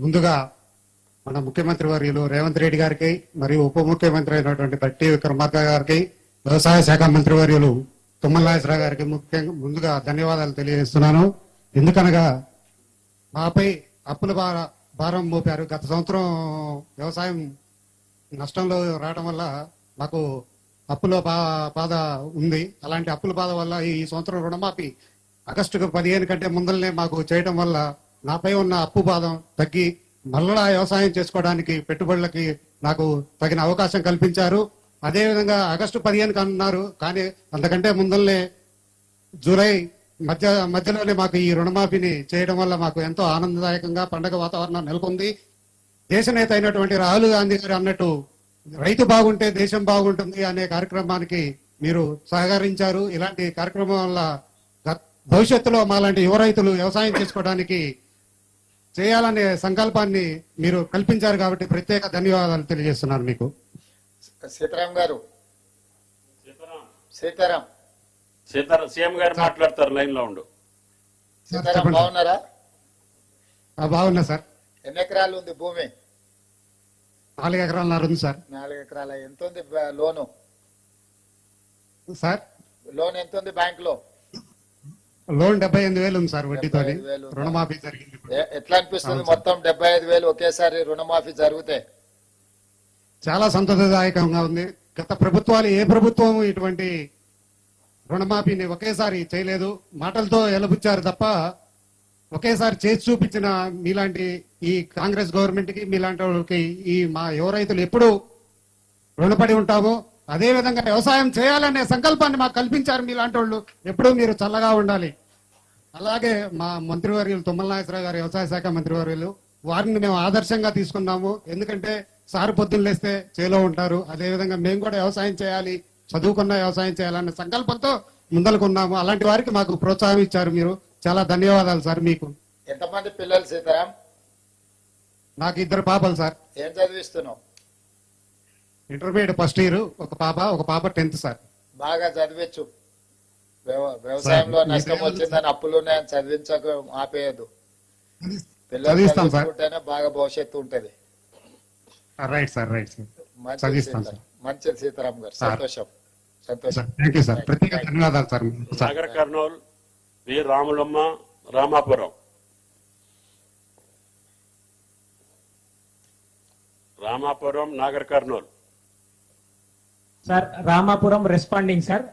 ముందుగా మన ముఖ్యమంత్రి వర్యులు రేవంత్ రెడ్డి గారికి మరియు ఉప ముఖ్యమంత్రి అయినటువంటి బట్టి విక్రమార్క గారికి, వ్యవసాయ శాఖ మంత్రి వర్యులు తుమ్మల నాగేశ్వరరావు గారికి ముందుగా ధన్యవాదాలు తెలియజేస్తున్నాను. ఎందుకనగా మాపై అప్పుల భారం మోపారు. గత సంవత్సరం వ్యవసాయం నష్టంలో రావడం వల్ల మాకు అప్పుల బాధ ఉంది. అలాంటి అప్పుల బాధ వల్ల ఈ సంవత్సరం రుణమాఫీ ఆగస్టుకు 15 కంటే ముందరనే మాకు చేయడం వల్ల నాపై ఉన్న అప్పు బాధ తగ్గి మళ్ళా వ్యవసాయం చేసుకోవడానికి పెట్టుబడులకి నాకు తగిన అవకాశం కల్పించారు. అదేవిధంగా ఆగస్టు 15 అన్నారు, కానీ అంతకంటే ముందరనే జూలై మధ్యలోనే మాకు ఈ రుణమాఫీని చేయడం వల్ల మాకు ఎంతో ఆనందదాయకంగా పండగ వాతావరణం నెలకొంది. దేశ నేత అయినటువంటి రాహుల్ గాంధీ గారు అన్నట్టు రైతు బాగుంటే దేశం బాగుంటుంది అనే కార్యక్రమానికి మీరు సహకరించారు. ఇలాంటి కార్యక్రమం వల్ల భవిష్యత్తులో మాలాంటి యువ రైతులు వ్యవసాయం చేసుకోవడానికి చేయాలనే సంకల్పాన్ని మీరు కల్పించారు కాబట్టి ప్రత్యేక ధన్యవాదాలు తెలియజేస్తున్నాను మీకు. సీతారాం గారు, సీఎం గారు మాట్లాడతారు, లైన్ లో ఉండు. సీతారాం బాగున్నారా? బాగున్నా సార్. ఎన్ని ఎకరాలు ఉంది భూమి? 4 ఎకరాలన్నర ఉంది సార్. 4 ఎకరాల. ఎంత ఉంది లోను సార్? లోన్ ఎంత ఉంది బ్యాంక్ లో? లోన్ 75,000 ఉంది సార్, వడ్డీతో. 75,000 రుణమాఫీ జరిగింది. ఎట్లా అనిపిస్తుంది మొత్తం 75,000 ఒకేసారి రుణమాఫీ జరిగితే? చాలా సంతోషదాయకంగా ఉంది. గత ప్రభుత్వాలు ఏ ప్రభుత్వం ఇటువంటి రుణమాఫీని ఒకేసారి చేయలేదు. మాటలతో ఎలబుచ్చారు తప్ప ఒకేసారి చేసి చూపించిన మీలాంటి ఈ కాంగ్రెస్ గవర్నమెంట్ కి, మీలాంటి వాళ్ళకి, ఈ మా యువ రైతులు ఎప్పుడు రుణపడి ఉంటాము. అదే విధంగా వ్యవసాయం చేయాలనే సంకల్పాన్ని మాకు కల్పించారు మీలాంటి వాళ్ళు. ఎప్పుడూ మీరు చల్లగా ఉండాలి. అలాగే మా మంత్రివర్యులు తుమ్మల నాగేశ్వరరావు గారు, వ్యవసాయ శాఖ మంత్రివర్యులు, వారిని మేము ఆదర్శంగా తీసుకున్నాము. ఎందుకంటే సారు పొద్దున్న లేస్తే చేలో ఉంటారు. అదేవిధంగా మేము కూడా వ్యవసాయం చేయాలి, చదువుకున్న వ్యవసాయం చేయాలనే సంకల్పంతో ముందలుకున్నాము. అలాంటి వారికి మాకు ప్రోత్సాహం ఇచ్చారు మీరు. చాలా ధన్యవాదాలు సార్ మీకు. ఎంతమంది పిల్లలు సీతారాం? నాకు 2 పాపలు సార్. ఏం చదివిస్తున్నావు? ఇంటర్మీడియట్ ఫస్ట్ ఇయర్, ఒక పాప 10th సార్. బాగా చదివించు. వ్యవసాయంలో నష్టం వచ్చిందని అప్పులు ఉన్నాయని చదివించక ఆపేయద్దు. పిల్లలు చదువుకుంటేనే బాగా భవిష్యత్తు ఉంటది. Right sir, right sir. మంచిది సీతారాం గారు. సంతోషం. Thank you sir. ప్రత్యేక ధన్యవాదాలు sir. Nagar Kurnool, V Ramulamma, Ramapuram. Ramapuram, Nagar Kurnool. Sir Ramapuram responding sir.